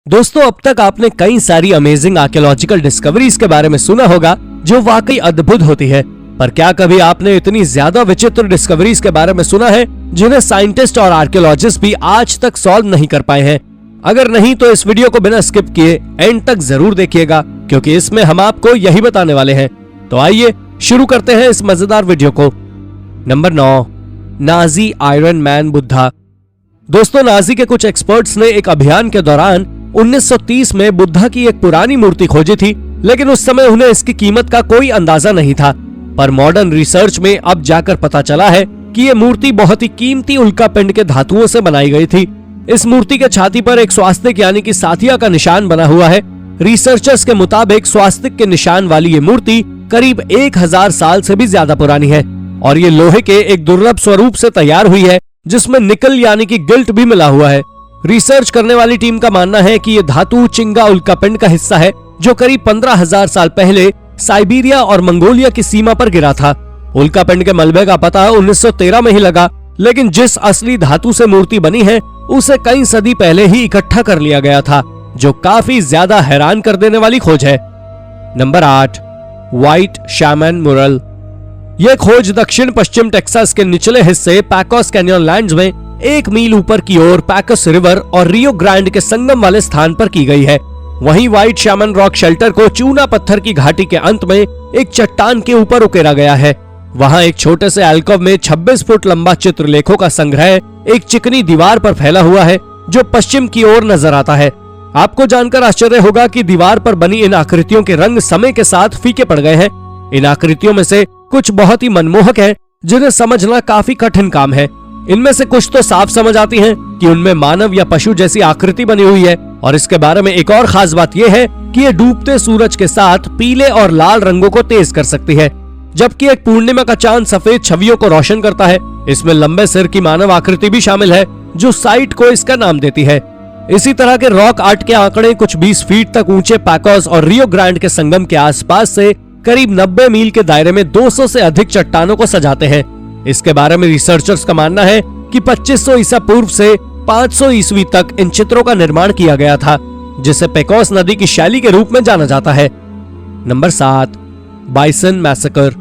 दोस्तों, अब तक आपने कई सारी अमेजिंग आर्कियोलॉजिकल डिस्कवरीज के बारे में सुना होगा जो वाकई अद्भुत होती है। पर क्या कभी आपने इतनी ज्यादा विचित्र डिस्कवरीज के बारे में सुना है जिन्हें साइंटिस्ट और आर्कियोलॉजिस्ट भी आज तक सॉल्व नहीं कर पाए हैं? अगर नहीं तो इस वीडियो को बिना स्किप किए एंड तक जरूर देखिएगा, क्योंकि इसमें हम आपको यही बताने वाले हैं। तो आइए शुरू करते हैं इस मजेदार वीडियो को। Number 9, Nazi iron man Buddha. दोस्तों, नाजी के कुछ एक्सपर्ट्स ने एक अभियान के दौरान 1930 में बुद्धा की एक पुरानी मूर्ति खोजी थी, लेकिन उस समय उन्हें इसकी कीमत का कोई अंदाजा नहीं था। पर मॉडर्न रिसर्च में अब जाकर पता चला है कि ये मूर्ति बहुत ही कीमती उल्कापिंड के धातुओं से बनाई गई थी। इस मूर्ति के छाती पर एक स्वास्तिक यानी कि साथिया का निशान बना हुआ है। रिसर्चर्स के मुताबिक स्वास्तिक के निशान वाली ये मूर्ति करीब 1000 साल से भी ज्यादा पुरानी है और ये लोहे के एक दुर्लभ स्वरूप से तैयार हुई है जिसमें निकल यानी कि गिल्ट भी मिला हुआ है। रिसर्च करने वाली टीम का मानना है कि ये धातु चिंगा उल्कापिंड का हिस्सा है जो करीब 15,000 साल पहले साइबेरिया और मंगोलिया की सीमा पर गिरा था। उल्कापिंड के मलबे का पता 1913 में ही लगा, लेकिन जिस असली धातु से मूर्ति बनी है उसे कई सदी पहले ही इकट्ठा कर लिया गया था, जो काफी ज्यादा हैरान कर देने वाली खोज है। नंबर 8, व्हाइट शैमन मुरल। यह खोज दक्षिण पश्चिम टेक्सास के निचले हिस्से पैकोस कैनियन लैंड्स में 1 मील ऊपर की ओर पैकोस रिवर और रियो ग्रांड के संगम वाले स्थान पर की गई है। वहीं व्हाइट शैमन रॉक शेल्टर को चूना पत्थर की घाटी के अंत में एक चट्टान के ऊपर उकेरा गया है। वहां एक छोटे से एल्कोव में 26 फुट लंबा चित्रलेखों का संग्रह एक चिकनी दीवार पर फैला हुआ है जो पश्चिम की ओर नजर आता है। आपको जानकर आश्चर्य होगा कि दीवार पर बनी इन आकृतियों के रंग समय के साथ फीके पड़ गए हैं। इन आकृतियों में से कुछ बहुत ही मनमोहक है जिन्हें समझना काफी कठिन काम है। इनमें से कुछ तो साफ समझ आती हैं कि उनमें मानव या पशु जैसी आकृति बनी हुई है, और इसके बारे में एक और खास बात यह है कि ये डूबते सूरज के साथ पीले और लाल रंगों को तेज कर सकती है, जबकि एक पूर्णिमा का चांद सफेद छवियों को रोशन करता है। इसमें लंबे सिर की मानव आकृति भी शामिल है जो साइट को इसका नाम देती है। इसी तरह के रॉक आर्ट के आंकड़े कुछ 20 फीट तक ऊंचे पैकोस और रियो ग्रांड के संगम के आसपास से करीब 90 मील के दायरे में 200 से अधिक चट्टानों को सजाते हैं। इसके बारे में रिसर्चर्स का मानना है कि 2500 ईसा पूर्व से 500 ईस्वी तक इन चित्रों का निर्माण किया गया था, जिसे पेकोस नदी की शैली के रूप में जाना जाता है। Number 7, bison massacre.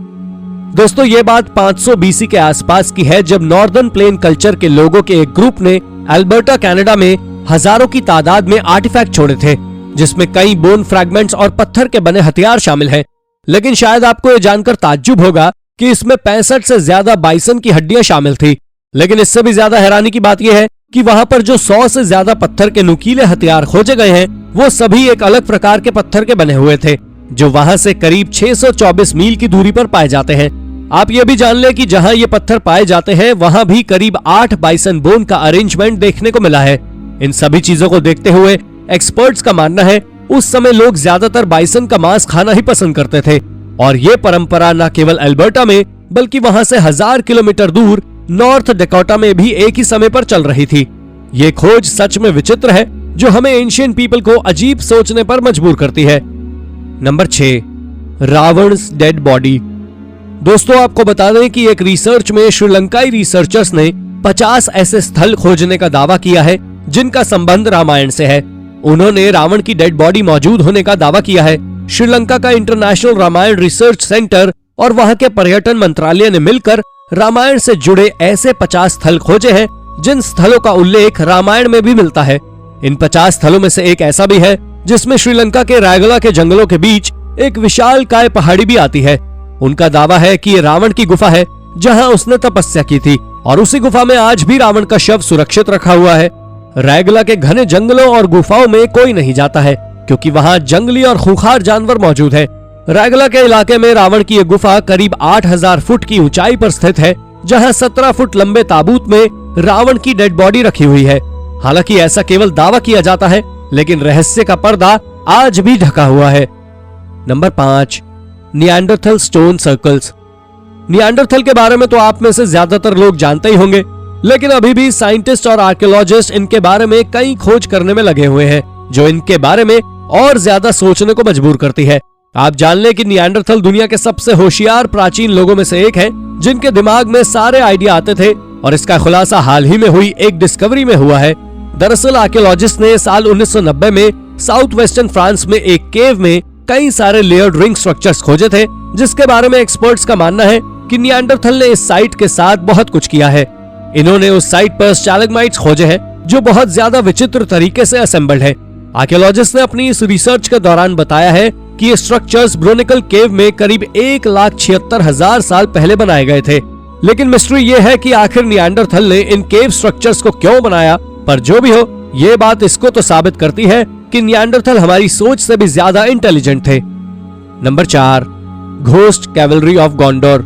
दोस्तों, ये बात 500 बीसी के आसपास की है, जब नॉर्दर्न प्लेन कल्चर के लोगों के एक ग्रुप ने अल्बर्टा कनाडा में हजारों की तादाद में आर्टिफैक्ट छोड़े थे, जिसमें कई बोन फ्रैगमेंट्स और पत्थर के बने हथियार शामिल हैं। लेकिन शायद आपको ये जानकर ताज्जुब होगा कि इसमें 65 से ज्यादा बाइसन की हड्डियां शामिल थी। लेकिन इससे भी ज्यादा हैरानी की बात यह है कि वहां पर जो 100 से ज्यादा पत्थर के नुकीले हथियार खोजे गए हैं वो सभी एक अलग प्रकार के पत्थर के बने हुए थे, जो वहां से करीब 624 मील की दूरी पर पाए जाते हैं। आप ये भी जान लें कि जहां ये पत्थर पाए जाते हैं वहां भी करीब 8 बाइसन बोन का अरेंजमेंट देखने को मिला है। इन सभी चीजों को देखते हुए एक्सपर्ट्स का मानना है उस समय लोग ज्यादातर बाइसन का मांस खाना ही पसंद करते थे, और ये परंपरा न केवल अल्बर्टा में बल्कि वहां से 1000 किलोमीटर दूर नॉर्थ डकोटा में भी एक ही समय पर चल रही थी। ये खोज सच में विचित्र है, जो हमें एंशिएंट पीपल को अजीब सोचने पर मजबूर करती है। नंबर 6, रावण's डेड बॉडी। दोस्तों, आपको बता दें कि एक रिसर्च में श्रीलंकाई रिसर्चर्स ने 50 ऐसे स्थल खोजने का दावा किया है जिनका संबंध रामायण से है। उन्होंने रावण की डेड बॉडी मौजूद होने का दावा किया है। श्रीलंका का इंटरनेशनल रामायण रिसर्च सेंटर और वहां के पर्यटन मंत्रालय ने मिलकर रामायण से जुड़े ऐसे 50 स्थल खोजे हैं जिन स्थलों का उल्लेख रामायण में भी मिलता है। इन 50 स्थलों में से एक ऐसा भी है जिसमें श्रीलंका के रायगला के जंगलों के बीच एक विशालकाय पहाड़ी भी आती है। उनका दावा है कि ये रावण की गुफा है जहां उसने तपस्या की थी, और उसी गुफा में आज भी रावण का शव सुरक्षित रखा हुआ है। रायगला के घने जंगलों और गुफाओं में कोई नहीं जाता है क्योंकि वहां जंगली और खूंखार जानवर मौजूद है। रायगला के इलाके में रावण की यह गुफा करीब 8000 फुट की ऊंचाई पर स्थित है, जहां 17 फुट लंबे ताबूत में रावण की डेड बॉडी रखी हुई है। हालांकि ऐसा केवल दावा किया जाता है, लेकिन रहस्य का पर्दा आज भी ढका हुआ है। Number 5, Neanderthal stone circles. Neanderthal के बारे में तो आप में से ज्यादातर लोग जानते ही होंगे, लेकिन अभी भी साइंटिस्ट और आर्कियोलॉजिस्ट इनके बारे में कई खोज करने में लगे हुए हैं, जो इनके बारे में और ज्यादा सोचने को मजबूर करती है। आप जान लें कि निएंडरथल दुनिया के सबसे होशियार प्राचीन लोगों में से एक है, जिनके दिमाग में सारे आइडिया आते थे, और इसका खुलासा हाल ही में हुई एक डिस्कवरी में हुआ है। दरअसल आर्कियोलॉजिस्ट ने साल 1990 में साउथ वेस्टर्न फ्रांस में एक केव में कई सारे लेयर्ड रिंग स्ट्रक्चर्स खोजे थे, जिसके बारे में एक्सपर्ट्स का मानना है कि निएंडरथल ने इस साइट के साथ बहुत कुछ किया है। इन्होंने उस साइट पर स्टैलेग्माइट्स खोजे हैं जो बहुत ज्यादा विचित्र तरीके से असेंबल्ड है। आर्कियोलॉजिस्ट ने अपनी इस रिसर्च के दौरान बताया है कि ये स्ट्रक्चर्स ब्रोनिकल केव में करीब 1,76,000 साल पहले बनाए गए थे। लेकिन मिस्ट्री ये है कि आखिर निएंडरथल ने इन केव स्ट्रक्चर्स को क्यों बनाया, पर जो भी हो, ये बात इसको तो साबित करती है कि निएंडरथल हमारी सोच से भी ज्यादा इंटेलिजेंट थे। Number 4, ghost cavalry of Gondor.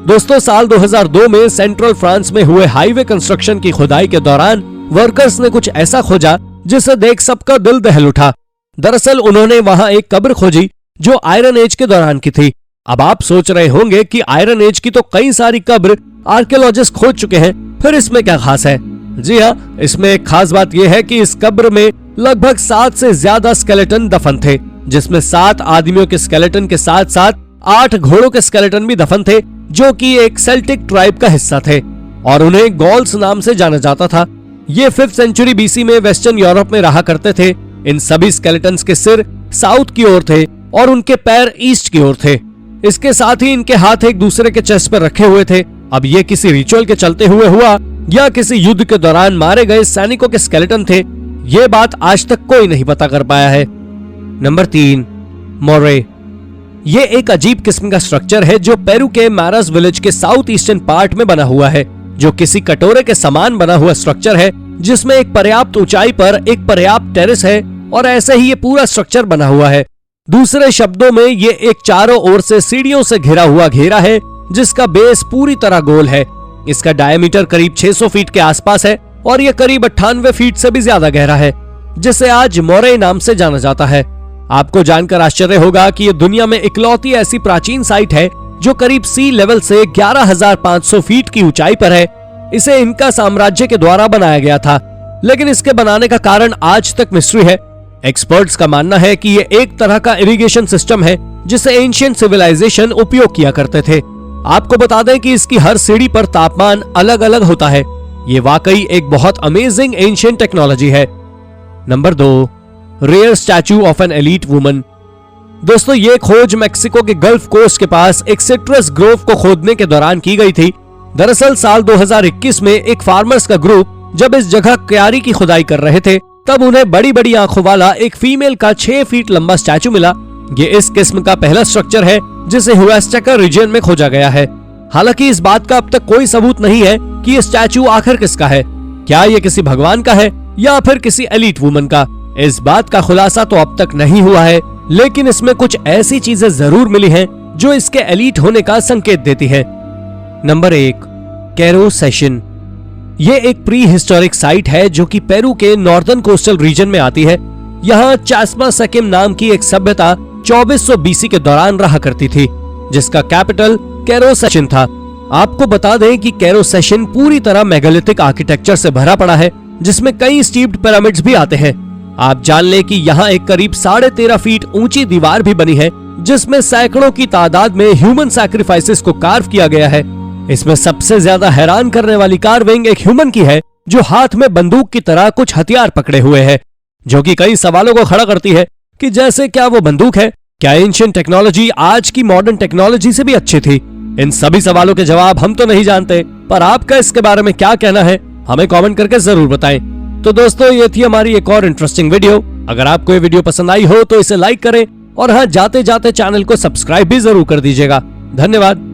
दोस्तों, साल 2002 में सेंट्रल फ्रांस में हुए हाईवे कंस्ट्रक्शन की खुदाई के दौरान वर्कर्स ने कुछ ऐसा खोजा जिसे देख सबका दिल दहल उठा। दरअसल उन्होंने वहां एक कब्र खोजी जो आयरन एज के दौरान की थी। अब आप सोच रहे होंगे कि आयरन एज की तो कई सारी कब्र आर्कियोलॉजिस्ट खोज चुके हैं, फिर इसमें क्या खास है? जी हाँ, इसमें एक खास बात यह है कि इस कब्र में लगभग 7 से ज्यादा स्केलेटन दफन थे, जिसमें 7 आदमियों के स्केलेटन के साथ साथ 8 घोड़ों के स्केलेटन भी दफन थे, जो कि एक सेल्टिक ट्राइब का हिस्सा थे और उन्हें गॉल्स नाम से जाना जाता था। ये 5th सेंचुरी बीसी में वेस्टर्न यूरोप में रहा करते थे। इन सभी स्केलेटन्स के सिर साउथ की ओर थे और उनके पैर ईस्ट की ओर थे। इसके साथ ही इनके हाथ एक दूसरे के चेस्ट पर रखे हुए थे। अब ये किसी रिचुअल के चलते हुए हुआ या किसी युद्ध के दौरान मारे गए सैनिकों के स्केलेटन थे, ये बात आज तक कोई नहीं पता कर पाया है। नंबर 3, मोरे। ये एक अजीब किस्म का स्ट्रक्चर है जो पेरू के मारास विलेज के साउथ ईस्टर्न पार्ट में बना हुआ है, जो किसी कटोरे के समान बना हुआ स्ट्रक्चर है जिसमें एक पर्याप्त ऊंचाई पर एक पर्याप्त टेरेस है और ऐसे ही ये पूरा स्ट्रक्चर बना हुआ है। दूसरे शब्दों में ये एक चारों ओर से सीढ़ियों से घिरा हुआ घेरा है जिसका बेस पूरी तरह गोल है। इसका डायमीटर करीब 600 फीट के आसपास है और यह करीब 98 फीट से भी ज्यादा गहरा है, जिसे आज मोरे नाम से जाना जाता है। आपको जानकर आश्चर्य होगा कि यह दुनिया में इकलौती ऐसी प्राचीन साइट है जो करीब सी लेवल से 11,500 फीट की ऊंचाई पर है। इसे इनका साम्राज्य के द्वारा बनाया गया था, लेकिन इसके बनाने का कारण आज तक मिस्ट्री है। एक्सपर्ट्स का मानना है कि ये एक तरह का इरिगेशन सिस्टम है जिसे एंशिएंट सिविलाइजेशन उपयोग किया करते थे। आपको बता दें कि इसकी हर सीढ़ी पर तापमान अलग अलग होता है। ये वाकई एक बहुत अमेजिंग एंशिएंट टेक्नोलॉजी है। Number 2, rare statue of an elite woman. दोस्तों, ये खोज मेक्सिको के गल्फ कोस्ट के पास एक सिट्रस ग्रोव को खोदने के दौरान की गई थी। दरअसल साल 2021 में एक फार्मर्स का ग्रुप जब इस जगह क्यारी की खुदाई कर रहे थे, तब उन्हें बड़ी बड़ी आंखों वाला एक फीमेल का 6 फीट लंबा स्टैचू मिला। ये इस किस्म का पहला स्ट्रक्चर है जिसे हुएस्टेका रीजन में खोजा गया है। हालांकि इस बात का अब तक कोई सबूत नहीं है कि ये स्टैचू आखिर किसका है। क्या ये किसी भगवान का है या फिर किसी एलीट वुमन का? इस बात का खुलासा तो अब तक नहीं हुआ है, लेकिन इसमें कुछ ऐसी चीजें जरूर मिली हैं जो इसके एलीट होने का संकेत देती है। Number 1, Cairo session. ये एक प्री हिस्टोरिक साइट है जो कि पेरू के नॉर्दर्न कोस्टल रीजन में आती है। यहाँ चास्मा सेकिम नाम की एक सभ्यता 2400 बीसी के दौरान रहा करती थी, जिसका कैपिटल कैरो सेशन था। आपको बता दें कि कैरो सेशन पूरी तरह मेगालिथिक आर्किटेक्चर से भरा पड़ा है, जिसमें कई स्टीप्ड पिरामिड्स भी आते हैं। आप जान लें कि यहाँ एक करीब 13.5 फीट ऊंची दीवार भी बनी है, जिसमें सैकड़ों की तादाद में ह्यूमन सैक्रिफाइसेस को कार्व किया गया है। इसमें सबसे ज्यादा हैरान करने वाली कार्विंग एक ह्यूमन की है जो हाथ में बंदूक की तरह कुछ हथियार पकड़े हुए है, जो कि कई सवालों को खड़ा करती है कि जैसे क्या वो बंदूक है? क्या एंशिएंट टेक्नोलॉजी आज की मॉडर्न टेक्नोलॉजी से भी अच्छी थी? इन सभी सवालों के जवाब हम तो नहीं जानते, पर आपका इसके बारे में क्या कहना है हमें कमेंट करके जरूर बताएं। तो दोस्तों, ये थी हमारी एक और इंटरेस्टिंग वीडियो। अगर आपको ये वीडियो पसंद आई हो तो इसे लाइक करें और हाँ, जाते जाते चैनल को सब्सक्राइब भी जरूर कर दीजिएगा। धन्यवाद।